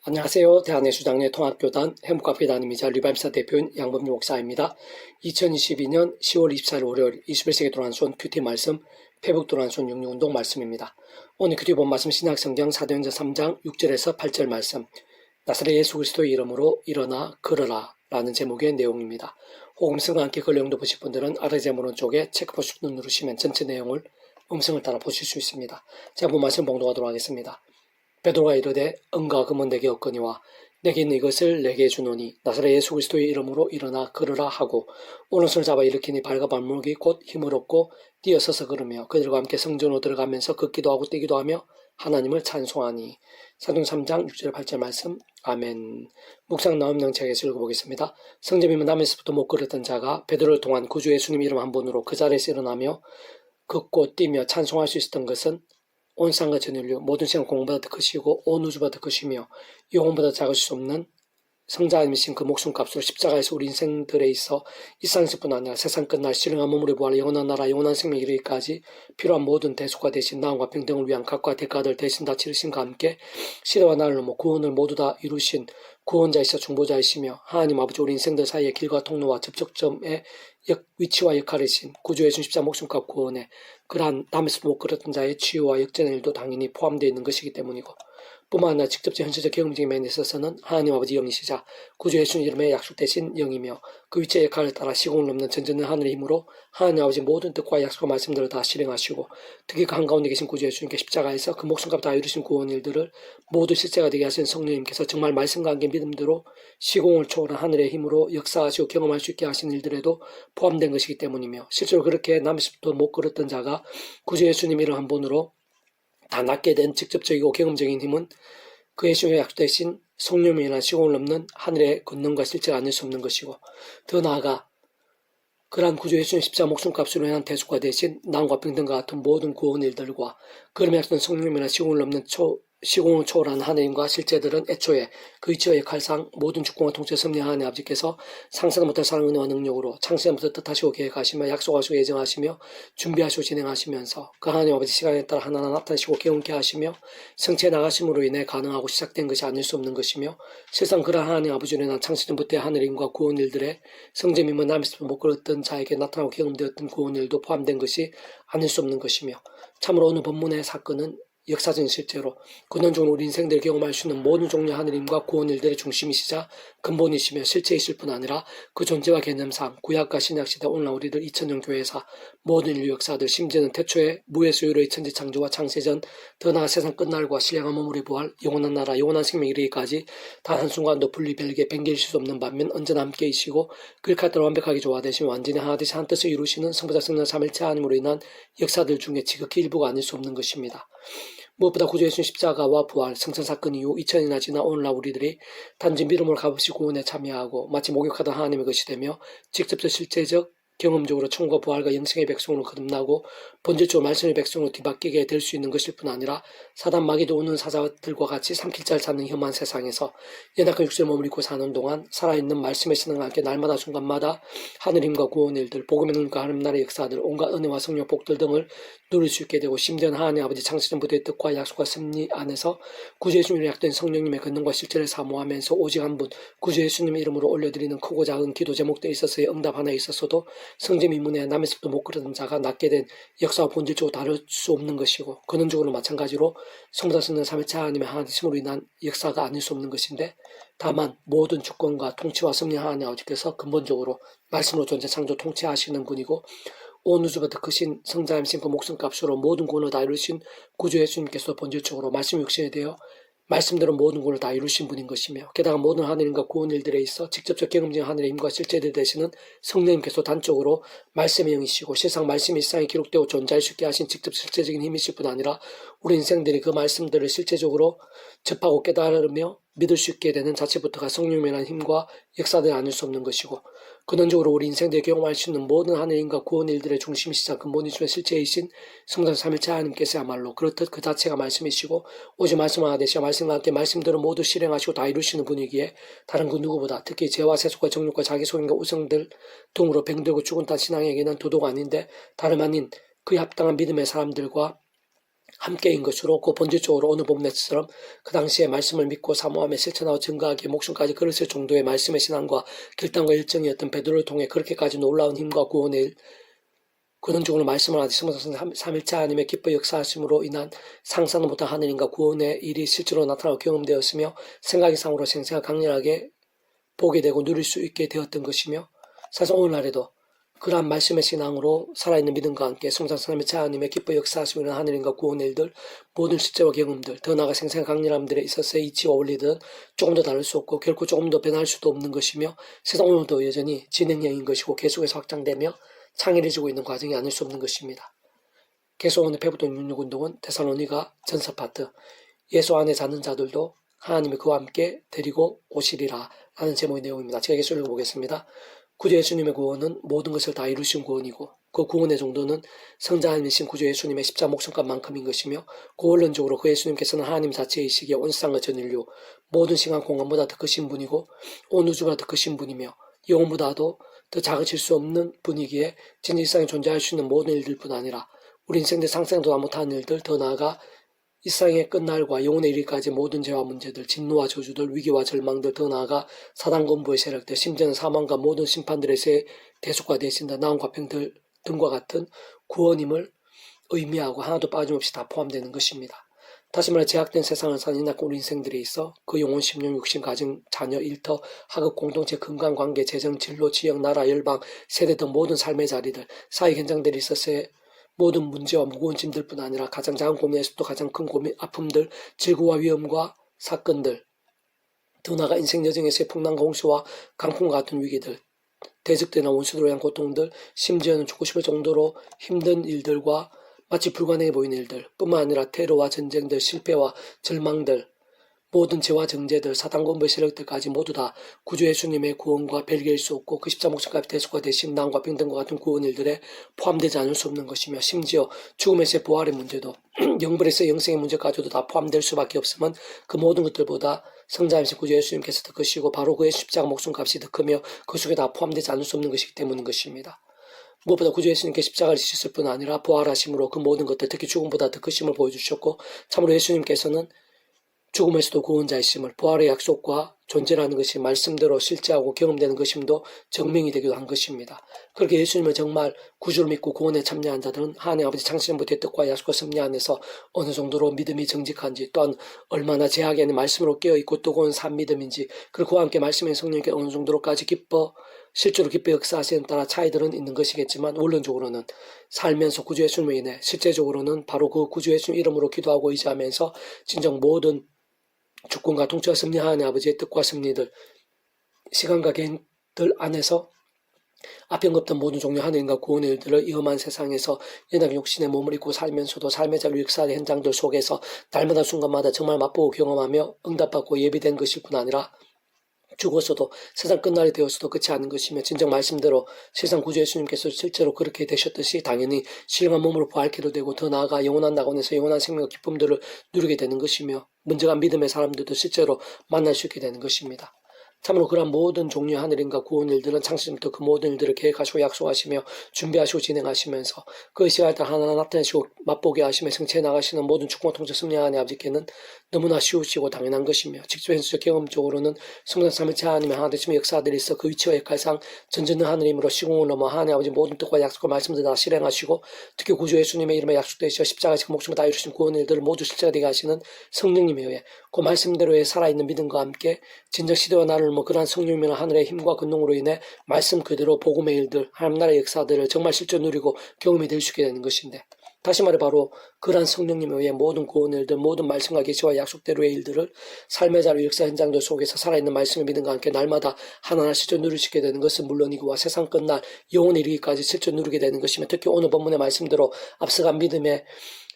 안녕하세요. 대한예수장례 통합교단 행복학교단임이자 리바임사 대표인 양범유 목사입니다. 2022년 10월 24일 월요일 21세기 도란손 큐티 말씀 페북 도란손 육류운동 말씀입니다. 오늘 큐티 본 말씀 신약성경 사도행전 3장 6절에서 8절 말씀 나사렛 예수 그리스도의 이름으로 일어나 걸어라 라는 제목의 내용입니다. 호음성과 함께 그 내용도 보실 분들은 아래 제목 쪽에 체크포 버튼 누르시면 전체 내용을 음성을 따라 보실 수 있습니다. 제가 본 말씀 봉독하도록 하겠습니다. 베드로가 이르되 은과 금은 내게 없거니와 내게 있는 이것을 내게 주노니 나사렛 예수 그리스도의 이름으로 일어나 걸으라 하고 오른손을 잡아 일으키니 발과 발목이 곧 힘을 얻고 뛰어서서 걸으며 그들과 함께 성전으로 들어가면서 걷기도 하고 뛰기도 하며 하나님을 찬송하니. 사도행전 3장 6절 8절 말씀. 아멘. 묵상 나옴 명책에서 읽어보겠습니다. 성전이면 남에서부터 못 걸었던 자가 베드로를 통한 구주 예수님 이름 한 번으로 그 자리에서 일어나며 걷고 뛰며 찬송할 수 있었던 것은 온 세상과 전 인류 모든 시간 공보다 더 크시고 온 우주보다 더 크시며 영혼보다 작으실 수 없는 성자님이신 그 목숨값으로 십자가에서 우리 인생들에 있어 이 세상에서뿐 아니라 세상 끝날 신령한 몸으로 부활 영원한 나라 영원한 생명 이르기까지 필요한 모든 대속과 대신 나음과 평등을 위한 각과 대가들 대신 다 치르신과 함께 시대와 나를 넘어 구원을 모두 다 이루신 구원자이시자 중보자이시며 하나님 아버지 우리 인생들 사이의 길과 통로와 접촉점의 위치와 역할이신 구주 예수 십자가 목숨값 구원에 그러한 남에서도 못 걸었던 자의 치유와 역전의 일도 당연히 포함되어 있는 것이기 때문이고 뿐만 아니라 직접적 현실적 경험적인 면에 있어서는 하나님 아버지 영이시자 구주 예수 이름의 약속되신 영이며 그 위치의 역할을 따라 시공을 넘는 전전한 하늘의 힘으로 하나님 아버지 모든 뜻과 약속과 말씀들을 다 실행하시고 특히 그 한가운데 계신 구주 예수님께 십자가에서 그 목숨값 다 이루신 구원 일들을 모두 실제가 되게 하신 성령님께서 정말 말씀과 함께 믿음대로 시공을 초월한 하늘의 힘으로 역사하시고 경험할 수 있게 하신 일들에도 포함된 것이기 때문이며 실제로 그렇게 남에서부터 못 걸었던 자가 구주 예수님 이름 한 번으로 다 낫게 된 직접적이고 경험적인 힘은 그 예수님의 약속되신 성령님이나 시공을 넘는 하늘의 권능과 실제가 아닐 수 없는 것이고 더 나아가 그러한 구주 예수님 십자가 목숨값으로 인한 대속과 대신 나음과 평등과 같은 모든 구원 일들과 그럼에 약속된 성령님이나 시공을 넘는 시공을 초월한 하나님과 실제들은 애초에 그 위치와 역할상 모든 주권과 통치 섭리 하나님 아버지께서 상상도 못할 사랑 은혜와 능력으로 창세전부터 뜻하시고 계획하시며 약속하시고 예정하시며 준비하시고 진행하시면서 그 하나님 아버지 시간에 따라 하나하나 나타나시고 경험케 하시며 성취해 나가심으로 인해 가능하고 시작된 것이 아닐 수 없는 것이며 실상 그러한 하나님 아버지로 인한 창세전부터의 하늘의 힘과 구원 일들에 성제민은 남에서 못 걸었던 자에게 나타나고 경험되었던 구원 일도 포함된 것이 아닐 수 없는 것이며 참으로 오늘 본문의 사건은 역사적인 실제로 근원적으로 우리 인생들이 경험할 수 있는 모든 종류의 하느님과 구원 일들의 중심이시자 근본이시며 실체이실 뿐 아니라 그 존재와 개념상 구약과 신약시대 오늘날 우리들 2000년 교회사 모든 인류 역사들 심지어는 태초의 무에서 유로의 천지 창조와 창세전 더 나아 세상 끝날과 신령한 몸으로의 부활 영원한 나라 영원한 생명 이르기까지 단 한순간도 분리 별개 변개이실 수 없는 반면 언제나 함께이시고 그렇게 따라 완벽하게 조화되시며 완전히 하나 되신 한 뜻을 이루시는 성부자 성령 삼일체 하나님으로 인한 역사들 중에 지극히 일부가 아닐 수 없는 것입니다. 무엇보다 구주 예수님 십자가와 부활, 성천 사건 이후 2000년이나 지나 오늘날 우리들이 단지 믿음으로 값없이 구원에 참여하고 마치 목욕하던 하나님의 것이 되며 직접적 실제적 경험적으로 천국과 부활과 영생의 백성으로 거듭나고 본질적으로 말씀의 백성으로 뒤바뀌게 될 수 있는 것일 뿐 아니라 사단 마귀도 오는 사자들과 같이 삼킬 자를 찾는 혐한 세상에서 연약한 육신의 몸을 입고 사는 동안 살아있는 말씀의 신앙과 함께 날마다 순간마다 하늘 힘과 구원 일들, 복음의 능력과 하나님 나라의 역사들, 온갖 은혜와 성령 복들 등을 누릴 수 있게 되고 심지어는 하나님 아버지 창세전부터의 뜻과 약속과 섭리 안에서 구주 예수님의 약된 성령님의 권능과 실체를 사모하면서 오직 한 분 구주 예수님의 이름으로 올려드리는 크고 작은 기도 제목들에 있어서의 응답 하나에 있어서도 성제 민문에 남에서부터 못 걸었던 자가 낫게 된 역사와 본질적으로 다를 수 없는 것이고 근원적으로 마찬가지로 성부자 성령 삼위일체 하나님의 하나님으로 인한 역사가 아닐 수 없는 것인데 다만 모든 주권과 통치와 섭리 하나님 아버지께서 근본적으로 말씀으로 존재 창조 통치하시는 분이고 온 우주보다 크신 성자임신 그 목숨값으로 모든 구원을 다 이루신 구주 예수님께서 본질적으로 말씀 육신이 되어 말씀대로 모든 구원을 다 이루신 분인 것이며 게다가 모든 하늘님과 구원 일들에 있어 직접적 경험적인 하늘의 힘과 실제들 되시는 성령님께서 단적으로 말씀의 영이시고 실상 말씀이 일상에 기록되고 존재할 수 있게 하신 직접 실제적인 힘이실 뿐 아니라 우리 인생들이 그 말씀들을 실제적으로 접하고 깨달으며 믿을 수 있게 되는 자체부터가 성령이라는 힘과 역사들이 아닐 수 없는 것이고 근원적으로 우리 인생들이 경험할 수 있는 모든 하늘의 힘과 구원 일들의 중심이시자 근본이시며 실체이신 성장 삼일체 하나님께서야말로 그렇듯 그 자체가 말씀이시고 오직 말씀 하나 되시어 말씀과 함께 말씀대로 모두 실행하시고 다 이루시는 분이기에 다른 그 누구보다 특히 죄와 세속과 정욕과 자기소임과 우상들 등으로 병들고 죽은 딴 신앙에게는 도도가 아닌데 다름 아닌 그에 합당한 믿음의 사람들과 함께인 것으로 그 본질적으로 오늘 본문에서처럼 그 당시에 말씀을 믿고 사모하며 실천하고 증거하기에 목숨까지 걸었을 정도의 말씀의 신앙과 결단과 일정이었던 베드로를 통해 그렇게까지 놀라운 힘과 구원의 일, 근원적으로 말씀을 하듯이 삼일째 하나님의 기뻐 역사하심으로 인한 상상도 못한 하느님과 구원의 일이 실제로 나타나고 경험되었으며 생각이상으로 생생하고 강렬하게 보게 되고 누릴 수 있게 되었던 것이며 사실 오늘날에도 그러한 말씀의 신앙으로 살아있는 믿음과 함께 성삼일체 하나님의 기뻐 역사하심으로 인한 하느님과 구원의 일들 모든 실제와 경험들 더 나아가 생생한 강렬함들에 있어서의 이치와 원리들은 조금 더 다를 수 없고 결코 조금 더 변할 수도 없는 것이며 세상 오늘도 여전히 진행형인 것이고 계속해서 확장되며 창의해지고 있는 과정이 아닐 수 없는 것입니다. 계속오늘 페북동 66운동은 데살로니가 전서 파트 예수 안에 자는 자들도 하나님이 그와 함께 데리고 오시리라 하는 제목의 내용입니다. 제가 계속 읽어보겠습니다. 구주 예수님의 구원은 모든 것을 다 이루신 구원이고 그 구원의 정도는 성자 하나님이신 구주 예수님의 십자가 목숨값만큼인 것이며 그 원론적으로 그 예수님께서는 하나님 자체이시기에 온 세상과 전 인류 모든 시간 공간보다 더 크신 분이고 온 우주보다 더 크신 분이며 영혼보다도 더 작아질 수 없는 분이기에 진짜 이 세상에 존재할 수 있는 모든 일들뿐 아니라 우리 인생들 상상도 못하는 일들 더 나아가 이 세상의 끝날과 영혼의 이르기까지 모든 죄와 문제들, 진노와 저주들, 위기와 절망들, 더 나아가 사단 건부의 세력들, 심지어는 사망과 모든 심판들의 대속과 대신다 나음과 병들 등과 같은 구원임을 의미하고 하나도 빠짐없이 다 포함되는 것입니다. 다시 말해 제약된 세상을 사는 이낙 우리 인생들에 있어 그 영혼, 심령, 육신, 가정, 자녀, 일터, 학업, 공동체, 건강, 관계, 재정, 진로, 지역, 나라, 열방, 세대 등 모든 삶의 자리들, 사회 현장들이 있어서의 모든 문제와 무거운 짐들뿐 아니라 가장 작은 고민에서도 가장 큰 고민, 아픔들, 질고와 위험과 사건들, 더 나아가 인생 여정에서의 풍랑과 홍수와 강풍과 같은 위기들, 대적되는 원수들에 대한 고통들, 심지어는 죽고 싶을 정도로 힘든 일들과 마치 불가능해 보이는 일들 뿐만 아니라 테러와 전쟁들, 실패와 절망들, 모든 죄와 정죄들, 사단 권부의 세력들까지 모두 다 구주 예수님의 구원과 별개일 수 없고 그 십자가 목숨값이 대속과 대신 난과 병든과 같은 구원 일들에 포함되지 않을 수 없는 것이며 심지어 죽음에서의 부활의 문제도 영벌에서의 영생의 문제까지도 다 포함될 수밖에 없으면 그 모든 것들보다 성자이신 구주 예수님께서 더 크시고 바로 그의 십자가 목숨값이 더 크며 그 속에 다 포함되지 않을 수 없는 것이기 때문인 것입니다. 무엇보다 구주 예수님께 십자가를 지셨을 뿐 아니라 부활하심으로 그 모든 것들 특히 죽음보다 더 크심을 보여주셨고 참으로 예수님께서는 죽음에서도 구원자이심을 부활의 약속과 존재라는 것이 말씀대로 실제하고 경험되는 것임도 증명이 되기도 한 것입니다. 그렇게 예수님을 정말 구주를 믿고 구원에 참여한 자들은 하나님 아버지 창세전부터의 뜻과 약속과 섭리 안에서 어느 정도로 믿음이 정직한지 또한 얼마나 제약이 아닌 말씀으로 깨어있고 뜨거운 산 믿음인지 그리고 그와 함께 말씀의 성령께 어느 정도로까지 실제로 기뻐 역사하시는 따라 차이들은 있는 것이겠지만 원론적으로는 살면서 구주 예수님으로 인해 실제적으로는 바로 그 구주 예수님 이름으로 기도하고 의지하면서 진정 모든 주권과 통치와 섭리하는 아버지의 뜻과 섭리들 시간과 개인들 안에서 앞에 언급된 모든 종류 하나님과 구원의 일들을 위험한 세상에서 연약한 욕심의 몸을 입고 살면서도 삶의 자유 역사의 현장들 속에서 날마다 순간마다 정말 맛보고 경험하며 응답받고 예비된 것일 뿐 아니라 죽었어도 세상 끝날이 되었어도 끝이 아닌 것이며 진정 말씀대로 세상 구주 예수님께서 실제로 그렇게 되셨듯이 당연히 신령한 몸으로 부활케도 되고 더 나아가 영원한 낙원에서 영원한 생명과 기쁨들을 누리게 되는 것이며 문제가 믿음의 사람들도 실제로 만날 수 있게 되는 것입니다. 참으로 그러한 모든 종류의 하늘인과 구원 일들은 창세전부터 그 모든 일들을 계획하시고 약속하시며 준비하시고 진행하시면서 그 시간에 따라 하나하나 나타내시고 맛보게 하시며 성취해 나가시는 모든 축복과 통치 섭리하나님 아버지께는 너무나 쉬우시고 당연한 것이며 직접 현실적 경험적으로는 성장 삼일체 하나님의 하나 되심의 역사들이 있어 그 위치와 역할상 전전능하는 힘으로 시공을 넘어 하나님 아버지 모든 뜻과 약속과 말씀들 다 실행하시고 특히 구주 예수님의 이름에 약속되시어 십자가에서 목숨을 다 이루신 구원 일들을 모두 실제가 되게 하시는 성령님에 의해 그 말씀대로의 살아있는 믿음과 함께 진정 시대와 나를 그러한 성령이나 하늘의 힘과 근능으로 인해 말씀 그대로 복음의 일들, 하나님 나라의 역사들을 정말 실제 누리고 경험이 될 수 있게 되는 것인데 다시 말해 바로 그러한 성령님에 의해 모든 구원의 일들, 모든 말씀과 계시와 약속대로의 일들을 삶의 자료 역사 현장들 속에서 살아있는 말씀의 믿음과 함께 날마다 하나하나 실제 누릴 수 있게 되는 것은 물론이고 세상 끝날 영혼에 이르기까지 실제 누리게 되는 것이며 특히 오늘 본문의 말씀대로 앞서간 믿음의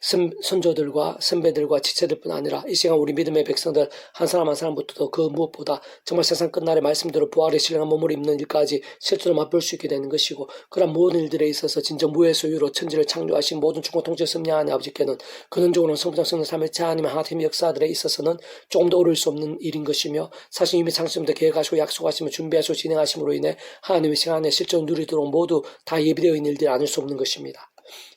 선조들과 선배들과 지체들뿐 아니라 이 시간 우리 믿음의 백성들 한 사람 한 사람부터도 그 무엇보다 정말 세상 끝날의 말씀대로 부활의 신령한 몸을 입는 일까지 실제로 맛볼 수 있게 되는 것이고 그런 모든 일들에 있어서 진정 무의 소유로 천지를 창조하신 모든 충고 통치 섭리하는 아버지께는 근원적으로는 성부장 성령 삼위일체 하나님의 하나님의 역사들에 있어서는 조금 더 어려울 수 없는 일인 것이며 사실 이미 창세전부터 계획하시고 약속하시며 준비하시고 진행하심으로 인해 하나님의 시간에 실제로 누리도록 모두 다 예비되어 있는 일들이 아닐 수 없는 것입니다.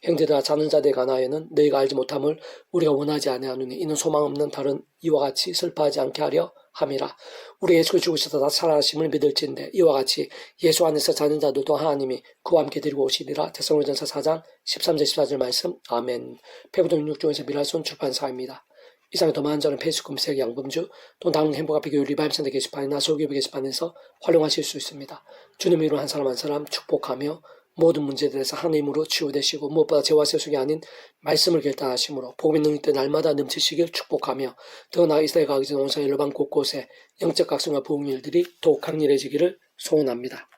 형제들아 자는 자들에 관하여는 너희가 알지 못함을 우리가 원하지 아니하노니 이는 소망 없는 다른 이와 같이 슬퍼하지 않게 하려 함이라. 우리 예수가 죽으셔서 다 살아나심을 믿을진데 이와 같이 예수 안에서 자는 자들도 하나님이 그와 함께 데리고 오시리라. 데살로니가전서 4장 13절 14절 말씀. 아멘. 페북동 6종에서 미라손 출판사입니다. 이상의 더 많은 자는 페이스북 검색 양범주 또 다음 행복앞에 교회 리바임센터 게시판이나 소교회 게시판에서 활용하실 수 있습니다. 주님의 이름 한 사람 한 사람 축복하며 모든 문제에 대해서 하나님으로 치유되시고 무엇보다 죄와 세속이 아닌 말씀을 결단하심으로 복음의 능력 때 날마다 넘치시길 축복하며 더 나아 이스라엘 가기 전 온 세계 열방 곳곳에 영적 각성과 부흥 일들이 더욱 강렬해지기를 소원합니다.